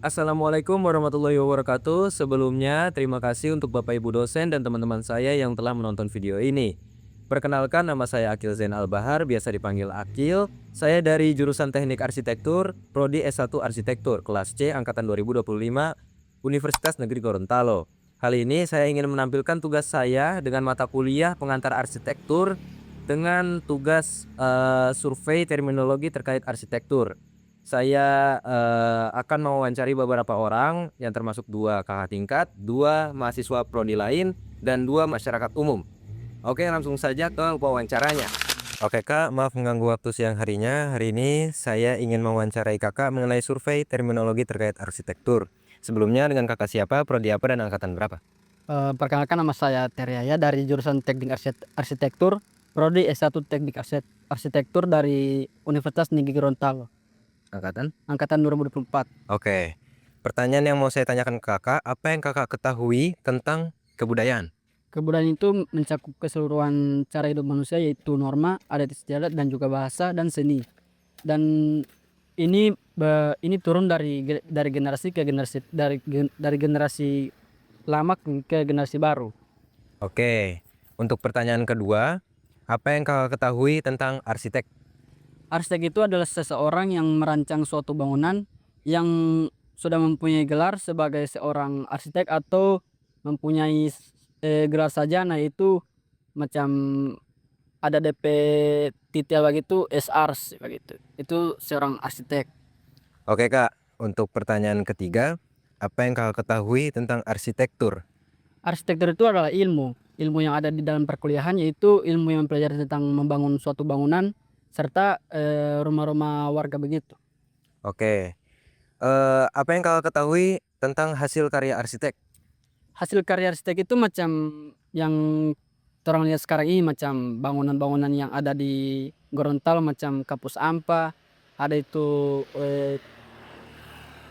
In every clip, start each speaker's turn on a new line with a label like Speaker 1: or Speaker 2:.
Speaker 1: Assalamualaikum warahmatullahi wabarakatuh. Sebelumnya, terima kasih untuk Bapak Ibu dosen dan teman-teman saya yang telah menonton video ini. Perkenalkan, nama saya Akil Zain Al-Bahar, biasa dipanggil Akil. Saya dari jurusan Teknik Arsitektur, Prodi S1 Arsitektur, kelas C angkatan 2025, Universitas Negeri Gorontalo. Kali ini saya ingin menampilkan tugas saya dengan mata kuliah pengantar arsitektur dengan tugas survei terminologi terkait arsitektur. Saya akan mewawancari beberapa orang yang termasuk 2 kakak tingkat, 2 mahasiswa prodi lain, dan 2 masyarakat umum. Oke, langsung saja ke wawancaranya. Oke Kak, maaf mengganggu waktu siang harinya. Hari ini saya ingin mewawancarai Kakak mengenai survei terminologi terkait arsitektur. Sebelumnya, dengan Kakak siapa, prodi apa, dan angkatan berapa?
Speaker 2: Perkenalkan, nama saya Teriaya dari jurusan Teknik Arsitektur, prodi S1 Teknik Arsitektur dari Universitas Negeri Gorontalo,
Speaker 1: Angkatan?
Speaker 2: angkatan 2024.
Speaker 1: Oke. Pertanyaan yang mau saya tanyakan ke Kakak, apa yang Kakak ketahui tentang kebudayaan?
Speaker 2: Kebudayaan itu mencakup keseluruhan cara hidup manusia, yaitu norma, adat istiadat, dan juga bahasa dan seni. Dan ini turun dari generasi ke generasi, dari generasi lama ke generasi baru.
Speaker 1: Oke. Untuk pertanyaan kedua, apa yang Kakak ketahui tentang arsitek?
Speaker 2: Arsitek itu adalah seseorang yang merancang suatu bangunan yang sudah mempunyai gelar sebagai seorang arsitek atau mempunyai gelar sarjana, itu macam ada DP titel begitu, SARS begitu. Itu seorang arsitek.
Speaker 1: Oke Kak, untuk pertanyaan ketiga, apa yang Kakak ketahui tentang arsitektur?
Speaker 2: Arsitektur itu adalah ilmu yang ada di dalam perkuliahan, yaitu ilmu yang mempelajari tentang membangun suatu bangunan serta rumah-rumah warga begitu.
Speaker 1: Oke, apa yang Kakak ketahui tentang hasil karya arsitek?
Speaker 2: Hasil karya arsitek itu macam yang torang lihat sekarang ini, macam bangunan-bangunan yang ada di Gorontalo, macam Kampus Ampa, ada itu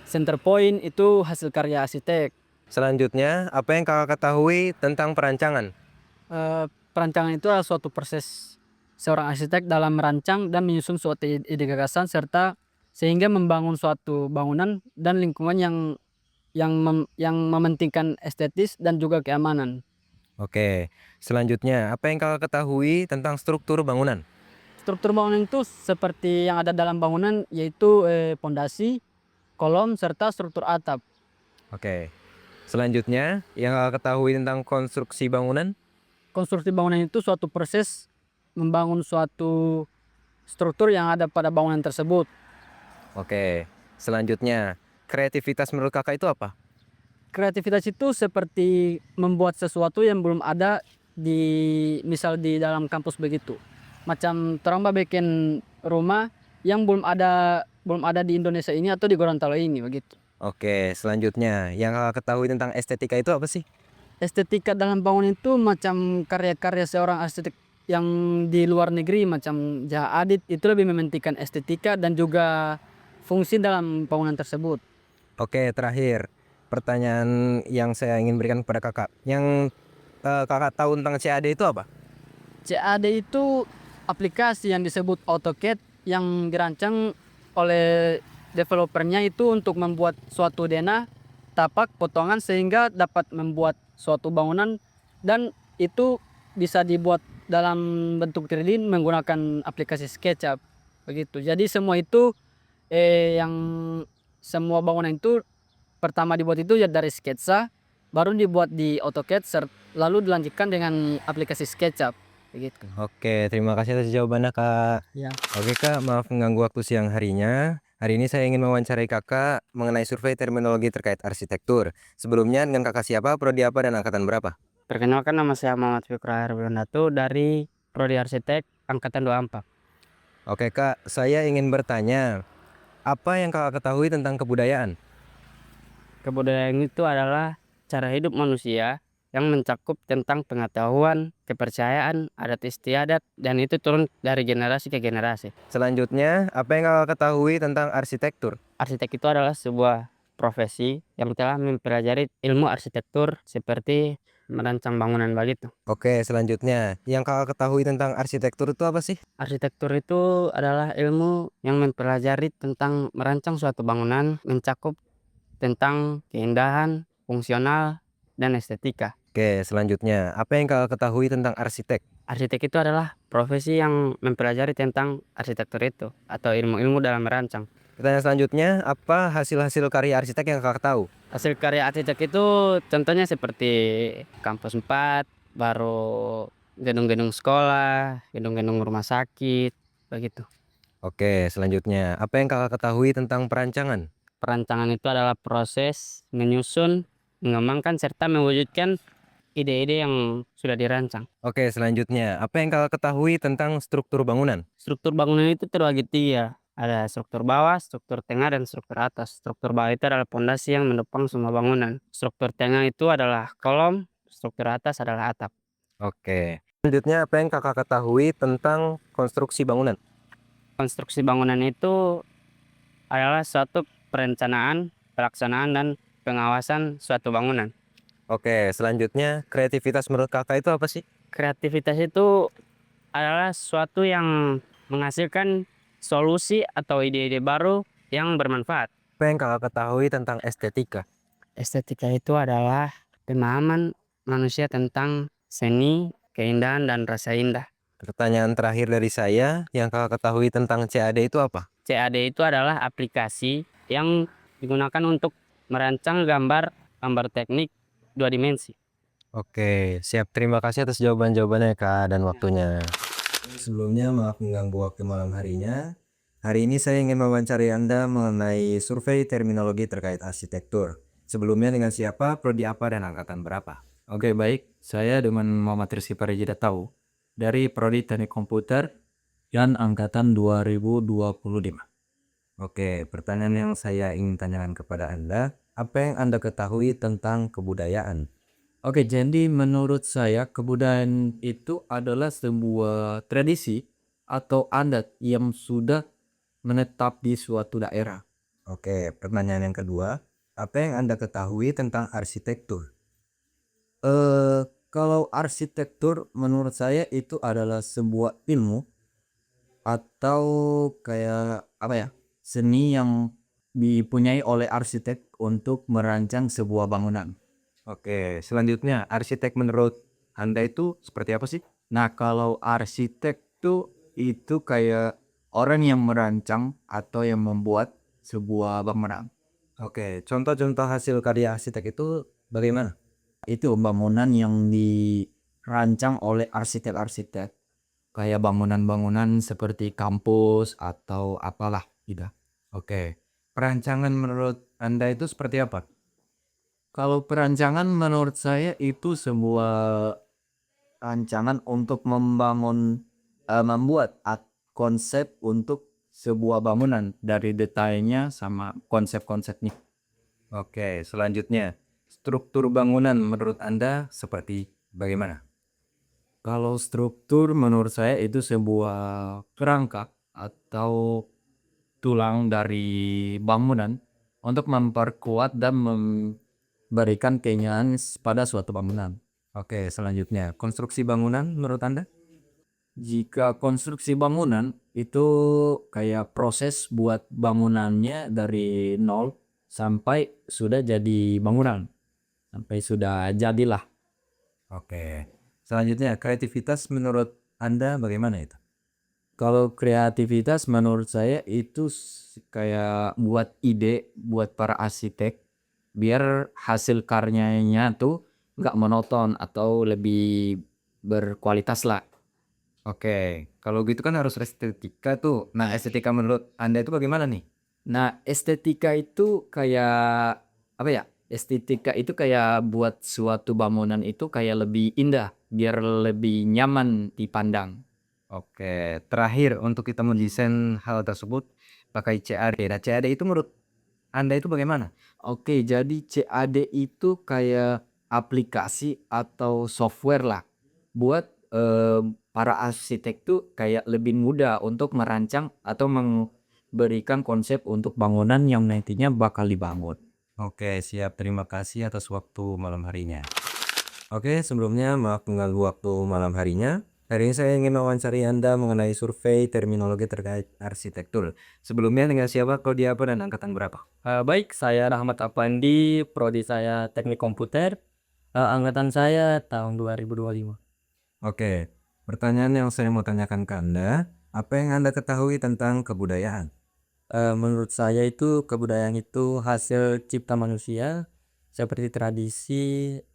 Speaker 2: Center Point, itu hasil karya arsitek.
Speaker 1: Selanjutnya, apa yang Kakak ketahui tentang perancangan?
Speaker 2: Perancangan itu adalah suatu proses seorang arsitek dalam merancang dan menyusun suatu ide gagasan, serta sehingga membangun suatu bangunan dan lingkungan yang mementingkan estetis dan juga keamanan.
Speaker 1: Oke, selanjutnya, apa yang Kakak ketahui tentang struktur bangunan?
Speaker 2: Struktur bangunan itu seperti yang ada dalam bangunan, yaitu pondasi, kolom, serta struktur atap.
Speaker 1: Oke, selanjutnya, yang Kakak ketahui tentang konstruksi bangunan?
Speaker 2: Konstruksi bangunan itu suatu proses membangun suatu struktur yang ada pada bangunan tersebut.
Speaker 1: Oke, selanjutnya, kreativitas menurut Kakak itu apa?
Speaker 2: Kreativitas itu seperti membuat sesuatu yang belum ada misal di dalam kampus begitu. Macam torang bikin rumah yang belum ada di Indonesia ini atau di Gorontalo ini begitu.
Speaker 1: Oke, selanjutnya, yang Kakak ketahui tentang estetika itu apa sih?
Speaker 2: Estetika dalam bangunan itu macam karya-karya seorang arsitek yang di luar negeri, macam Zaha Hadid, itu lebih mementingkan estetika dan juga fungsi dalam bangunan tersebut.
Speaker 1: Oke, terakhir, pertanyaan yang saya ingin berikan kepada Kakak. Yang Kakak tahu tentang CAD itu apa?
Speaker 2: CAD itu aplikasi yang disebut AutoCAD yang dirancang oleh developernya itu untuk membuat suatu denah, tapak, potongan sehingga dapat membuat suatu bangunan, dan itu bisa dibuat dalam bentuk 3D menggunakan aplikasi SketchUp begitu. Jadi yang semua bangunan itu pertama dibuat itu ya dari sketsa, baru dibuat di AutoCAD, lalu dilanjutkan dengan aplikasi SketchUp begitu.
Speaker 1: Oke, terima kasih atas jawabannya, Kak.
Speaker 2: Ya.
Speaker 1: Oke, Kak, maaf mengganggu waktu siang harinya. Hari ini saya ingin mewawancarai Kakak mengenai survei terminologi terkait arsitektur. Sebelumnya, dengan Kakak siapa, prodi apa, dan angkatan berapa?
Speaker 2: Perkenalkan, nama saya Muhammad Fikra Herwinandatu dari Prodi Arsitek angkatan 24.
Speaker 1: Oke, Kak, saya ingin bertanya, apa yang Kakak ketahui tentang kebudayaan?
Speaker 2: Kebudayaan itu adalah cara hidup manusia yang mencakup tentang pengetahuan, kepercayaan, adat istiadat, dan itu turun dari generasi ke generasi.
Speaker 1: Selanjutnya, apa yang Kakak ketahui tentang arsitektur?
Speaker 2: Arsitek itu adalah sebuah profesi yang telah mempelajari ilmu arsitektur seperti merancang bangunan begitu.
Speaker 1: Oke, selanjutnya, yang Kakak ketahui tentang arsitektur itu apa sih?
Speaker 2: Arsitektur itu adalah ilmu yang mempelajari tentang merancang suatu bangunan, mencakup tentang keindahan, fungsional, dan estetika.
Speaker 1: Oke, selanjutnya, apa yang Kakak ketahui tentang arsitek?
Speaker 2: Arsitek itu adalah profesi yang mempelajari tentang arsitektur itu atau ilmu-ilmu dalam merancang.
Speaker 1: Pertanyaan selanjutnya, apa hasil-hasil karya arsitek yang Kakak tahu?
Speaker 2: Hasil karya arsitek itu contohnya seperti kampus 4, baru gedung-gedung sekolah, gedung-gedung rumah sakit, begitu.
Speaker 1: Oke, selanjutnya, apa yang Kakak ketahui tentang perancangan?
Speaker 2: Perancangan itu adalah proses menyusun, mengembangkan, serta mewujudkan ide-ide yang sudah dirancang.
Speaker 1: Oke, selanjutnya, apa yang Kakak ketahui tentang struktur bangunan?
Speaker 2: Struktur bangunan itu terbagi tiga. Ada struktur bawah, struktur tengah, dan struktur atas. Struktur bawah itu adalah pondasi yang menopang semua bangunan. Struktur tengah itu adalah kolom, struktur atas adalah atap.
Speaker 1: Oke. Selanjutnya, apa yang Kakak ketahui tentang konstruksi bangunan?
Speaker 2: Konstruksi bangunan itu adalah suatu perencanaan, pelaksanaan, dan pengawasan suatu bangunan.
Speaker 1: Oke, selanjutnya, kreativitas menurut Kakak itu apa sih?
Speaker 2: Kreativitas itu adalah suatu yang menghasilkan solusi atau ide-ide baru yang bermanfaat.
Speaker 1: Apa yang Kakak ketahui tentang estetika?
Speaker 2: Estetika itu adalah pemahaman manusia tentang seni, keindahan, dan rasa indah.
Speaker 1: Pertanyaan terakhir dari saya, yang Kakak ketahui tentang CAD itu apa?
Speaker 2: CAD itu adalah aplikasi yang digunakan untuk merancang gambar teknik dua dimensi.
Speaker 1: Oke, siap. Terima kasih atas jawaban-jawabannya, Kak, dan waktunya. Sebelumnya, maaf mengganggu waktu malam harinya. Hari ini saya ingin mewawancari Anda mengenai survei terminologi terkait arsitektur. Sebelumnya dengan siapa, prodi apa, dan angkatan berapa? Oke, baik. Saya dengan Muhammad Rizky Parijida tahu dari prodi Teknik Komputer dan angkatan 2025. Oke, pertanyaan yang saya ingin tanyakan kepada Anda, apa yang Anda ketahui tentang kebudayaan? Oke, jadi menurut saya kebudayaan itu adalah sebuah tradisi atau adat yang sudah menetap di suatu daerah. Oke, pertanyaan yang kedua, apa yang Anda ketahui tentang arsitektur? Kalau arsitektur menurut saya itu adalah sebuah ilmu atau kayak apa ya, seni yang dipunyai oleh arsitek untuk merancang sebuah bangunan. Oke, selanjutnya arsitek menurut Anda itu seperti apa sih? Nah, kalau arsitek tuh itu kayak orang yang merancang atau yang membuat sebuah bangunan. Oke, contoh-contoh hasil karya arsitek itu bagaimana? Itu bangunan yang dirancang oleh arsitek-arsitek. Kayak bangunan-bangunan seperti kampus atau apalah gitu. Oke, perancangan menurut Anda itu seperti apa? Kalau perancangan menurut saya itu sebuah rancangan untuk membuat konsep untuk sebuah bangunan dari detailnya sama konsep-konsepnya. Oke, selanjutnya struktur bangunan menurut Anda seperti bagaimana? Kalau struktur menurut saya itu sebuah kerangka atau tulang dari bangunan untuk memperkuat dan memberikan keindahan pada suatu bangunan. Oke, selanjutnya konstruksi bangunan menurut Anda? Jika konstruksi bangunan itu kayak proses buat bangunannya dari nol sampai sudah jadi bangunan, sampai sudah jadilah. Oke, selanjutnya kreativitas menurut Anda bagaimana itu? Kalau kreativitas menurut saya itu kayak buat ide buat para arsitek biar hasil karyanya tuh nggak monoton atau lebih berkualitas lah. Oke, kalau gitu kan harus estetika tuh. Nah, estetika menurut Anda itu bagaimana nih? Nah, estetika itu kayak apa ya? Estetika itu kayak buat suatu bangunan itu kayak lebih indah, biar lebih nyaman dipandang. Oke, terakhir untuk kita mendesain hal tersebut pakai CAD. Nah, CAD itu menurut Anda itu bagaimana? Oke, jadi CAD itu kayak aplikasi atau software lah buat para arsitek tuh kayak lebih mudah untuk merancang atau memberikan konsep untuk bangunan yang nantinya bakal dibangun. Oke, siap. Terima kasih atas waktu malam harinya. Oke, sebelumnya maaf mengganggu waktu malam harinya. Hari ini saya ingin mewawancari Anda mengenai survei terminologi terkait arsitektur. Sebelumnya dengan siapa, prodi apa, dan angkatan berapa?
Speaker 2: Baik, saya Rahmat Apandi, prodi saya Teknik Komputer, angkatan saya tahun 2025.
Speaker 1: Oke, pertanyaan yang saya mau tanyakan ke Anda, apa yang Anda ketahui tentang kebudayaan?
Speaker 2: Menurut saya itu kebudayaan itu hasil cipta manusia seperti tradisi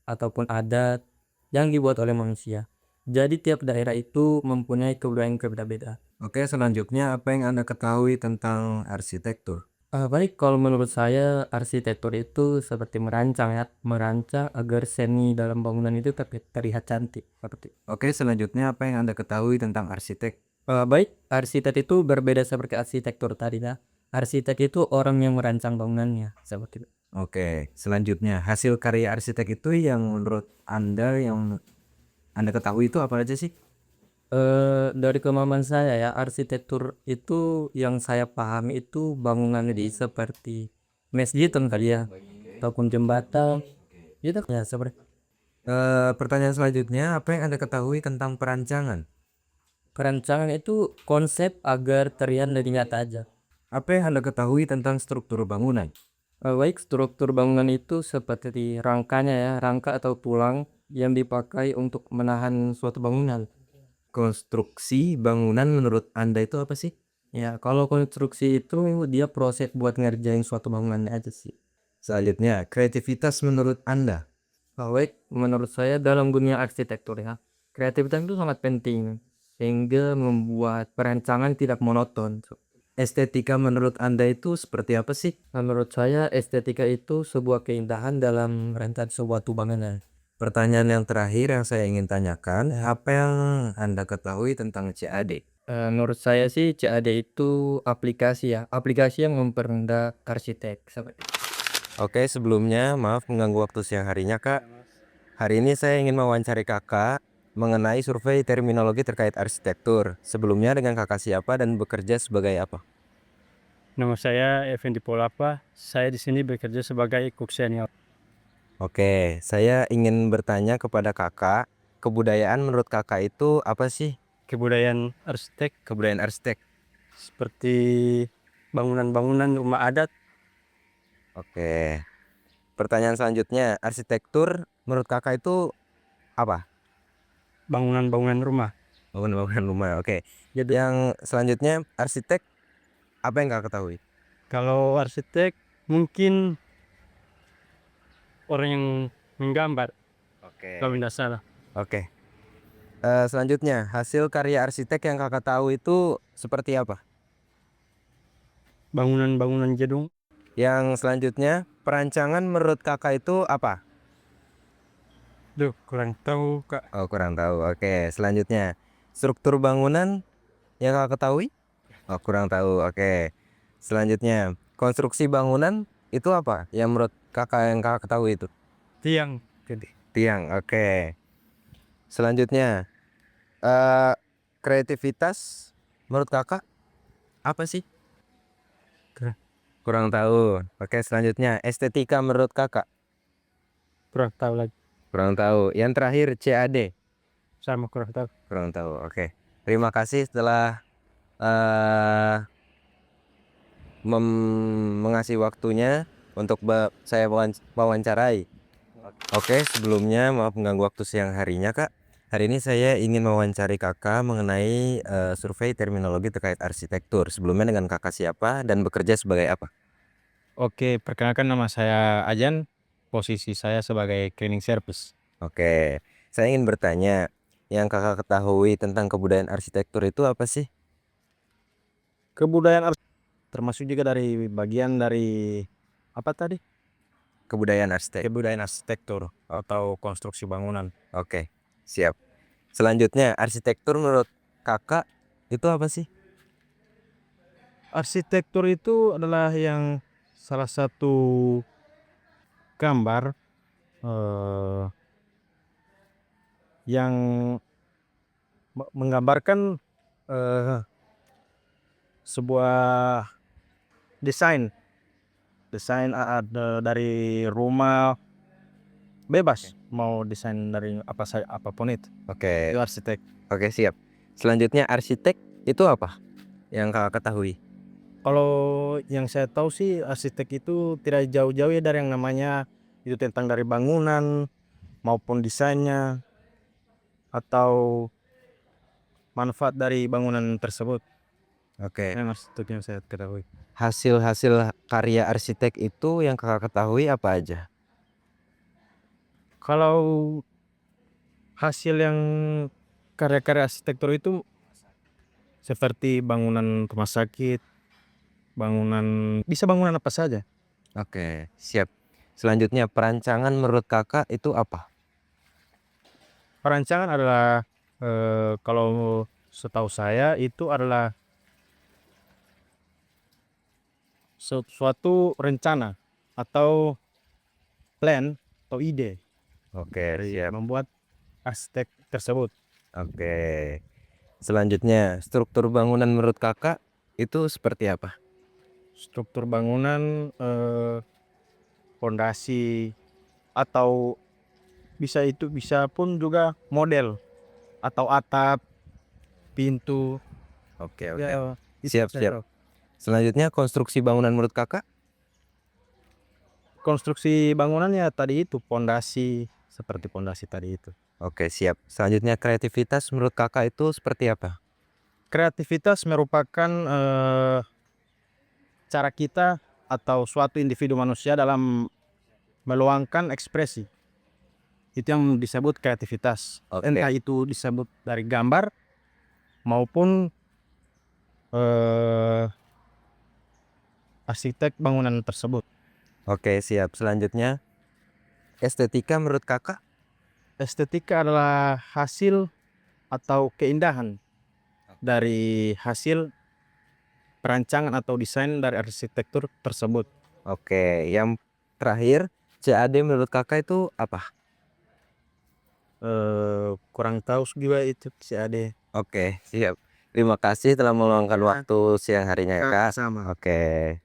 Speaker 2: ataupun adat yang dibuat oleh manusia. Jadi tiap daerah itu mempunyai kebudayaan yang berbeda-beda.
Speaker 1: Oke, selanjutnya apa yang Anda ketahui tentang arsitektur?
Speaker 2: Baik, kalau menurut saya arsitektur itu seperti merancang ya, merancang agar seni dalam bangunan itu terlihat cantik. Seperti
Speaker 1: Oke, selanjutnya apa yang Anda ketahui tentang arsitek?
Speaker 2: Baik, arsitek itu berbeda seperti arsitektur tadi ya. Arsitek itu orang yang merancang bangunannya seperti itu.
Speaker 1: Oke, selanjutnya hasil karya arsitek itu yang menurut Anda yang Anda ketahui itu apa aja sih?
Speaker 2: Dari pemahaman saya ya, arsitektur itu yang saya pahami itu bangunan di seperti masjid kan kali ya, ataupun jembatan, gitu ya seperti
Speaker 1: Pertanyaan selanjutnya, apa yang Anda ketahui tentang perancangan?
Speaker 2: perancangan itu konsep agar terlihat lebih nyata aja.
Speaker 1: Apa yang Anda ketahui tentang struktur bangunan?
Speaker 2: Baik, struktur bangunan itu seperti rangkanya ya, rangka atau tulang yang dipakai untuk menahan suatu bangunan.
Speaker 1: Konstruksi bangunan menurut Anda itu apa sih?
Speaker 2: Ya, kalau konstruksi itu dia proses buat ngerjain suatu bangunan aja sih.
Speaker 1: Selanjutnya, kreativitas menurut Anda.
Speaker 2: Baik, menurut saya dalam dunia arsitektur ya, kreativitas itu sangat penting sehingga membuat perancangan tidak monoton.
Speaker 1: Estetika menurut Anda itu seperti apa sih?
Speaker 2: Menurut saya estetika itu sebuah keindahan dalam merancang sebuah bangunan.
Speaker 1: Pertanyaan yang terakhir yang saya ingin tanyakan, apa yang Anda ketahui tentang CAD?
Speaker 2: Menurut saya sih CAD itu aplikasi ya, aplikasi yang mempermudah arsitek.
Speaker 1: Oke, sebelumnya maaf mengganggu waktu siang harinya, Kak. Hari ini saya ingin mewawancari Kakak mengenai survei terminologi terkait arsitektur. Sebelumnya dengan Kakak siapa dan bekerja sebagai apa?
Speaker 3: Nama saya Effendi Polapa. Saya di sini bekerja sebagai cook senior.
Speaker 1: Oke, saya ingin bertanya kepada Kakak, kebudayaan menurut Kakak itu apa sih?
Speaker 3: Kebudayaan arsitek
Speaker 1: Kebudayaan arsitek.
Speaker 3: seperti bangunan-bangunan rumah adat,
Speaker 1: Oke. Pertanyaan selanjutnya, arsitektur menurut Kakak itu apa?
Speaker 3: bangunan-bangunan rumah.
Speaker 1: Bangunan-bangunan rumah. Oke.
Speaker 3: Jadi
Speaker 1: Yang selanjutnya, arsitek apa yang Kakak ketahui?
Speaker 3: kalau arsitek mungkin orang yang menggambar, kalau
Speaker 1: Oke.
Speaker 3: tidak salah.
Speaker 1: Oke. Selanjutnya, hasil karya arsitek yang Kakak tahu itu seperti apa?
Speaker 3: Bangunan-bangunan gedung,
Speaker 1: Yang selanjutnya, perancangan menurut Kakak itu apa?
Speaker 3: duh kurang tahu kak.
Speaker 1: Oh, kurang tahu. Oke, selanjutnya, struktur bangunan yang Kakak ketahui? Oh, kurang tahu. Oke. Selanjutnya, konstruksi bangunan itu apa? Yang menurut Kakak yang Kakak ketahui itu?
Speaker 3: Tiang, jadi
Speaker 1: Tiang. Oke. Selanjutnya, eh kreativitas menurut Kakak apa sih?
Speaker 3: kurang,
Speaker 1: Kurang tahu. Oke, selanjutnya, estetika menurut Kakak?
Speaker 3: kurang tahu lagi.
Speaker 1: Kurang tahu. Yang terakhir CAD.
Speaker 3: Sama kurang tahu.
Speaker 1: Kurang tahu. Oke. Terima kasih setelah eh mengasih waktunya untuk saya wawancarai. Oke, sebelumnya maaf mengganggu waktu siang harinya, Kak. Hari ini saya ingin mewawancari Kakak mengenai survei terminologi terkait arsitektur. Sebelumnya dengan Kakak siapa dan bekerja sebagai apa?
Speaker 3: Oke, perkenalkan nama saya Ajan. Posisi saya sebagai cleaning service.
Speaker 1: Oke, saya ingin bertanya, yang Kakak ketahui tentang kebudayaan arsitektur itu apa sih?
Speaker 3: Kebudayaan termasuk juga dari bagian dari apa tadi?
Speaker 1: Kebudayaan arsitek.
Speaker 3: Kebudayaan arsitektur atau konstruksi bangunan.
Speaker 1: Oke, siap. Selanjutnya, arsitektur menurut Kakak itu apa sih?
Speaker 3: Arsitektur itu adalah yang salah satu gambar eh, yang menggambarkan eh, sebuah desain desain dari rumah bebas mau desain dari apa saja apapun itu.
Speaker 1: Oke,
Speaker 3: Itu arsitek.
Speaker 1: oke siap. Selanjutnya arsitek itu apa yang kakak ketahui?
Speaker 3: Kalau yang saya tahu sih arsitek itu tidak jauh-jauh ya dari yang namanya itu tentang dari bangunan maupun desainnya atau manfaat dari bangunan tersebut.
Speaker 1: Oke.
Speaker 3: Yang arsitek yang saya ketahui.
Speaker 1: Hasil-hasil karya arsitek itu yang kakak ketahui apa aja?
Speaker 3: Kalau hasil yang karya-karya arsitektur itu seperti bangunan rumah sakit, bisa bangunan apa saja.
Speaker 1: Oke, siap. Selanjutnya perancangan menurut kakak itu apa?
Speaker 3: Perancangan adalah kalau setahu saya itu adalah suatu rencana atau plan atau ide
Speaker 1: Oke,
Speaker 3: dari
Speaker 1: siap.
Speaker 3: membuat arsitek tersebut.
Speaker 1: Oke. Selanjutnya, struktur bangunan menurut kakak itu seperti apa?
Speaker 3: Struktur bangunan, fondasi atau bisa pun juga model atau atap, pintu.
Speaker 1: Oke, oke.
Speaker 3: Ya, itu
Speaker 1: Siap,
Speaker 3: saya
Speaker 1: siap.
Speaker 3: tahu.
Speaker 1: Selanjutnya, konstruksi bangunan menurut kakak?
Speaker 3: Konstruksi bangunannya tadi itu fondasi, seperti fondasi tadi itu.
Speaker 1: Oke, siap. Selanjutnya, kreativitas menurut kakak itu seperti apa?
Speaker 3: Kreativitas merupakan cara kita atau suatu individu manusia dalam meluangkan ekspresi. Itu yang disebut kreativitas.
Speaker 1: Oke.
Speaker 3: Entah itu disebut dari gambar maupun eh, arsitek bangunan tersebut.
Speaker 1: Oke, siap. Selanjutnya, estetika menurut kakak?
Speaker 3: Estetika adalah hasil atau keindahan dari hasil perancangan atau desain dari arsitektur tersebut.
Speaker 1: Oke, yang terakhir, CAD menurut kakak itu apa?
Speaker 3: Kurang tahu juga itu CAD.
Speaker 1: Oke, siap. Terima kasih telah meluangkan waktu siang harinya ya, Kak.
Speaker 3: Sama.
Speaker 1: Oke.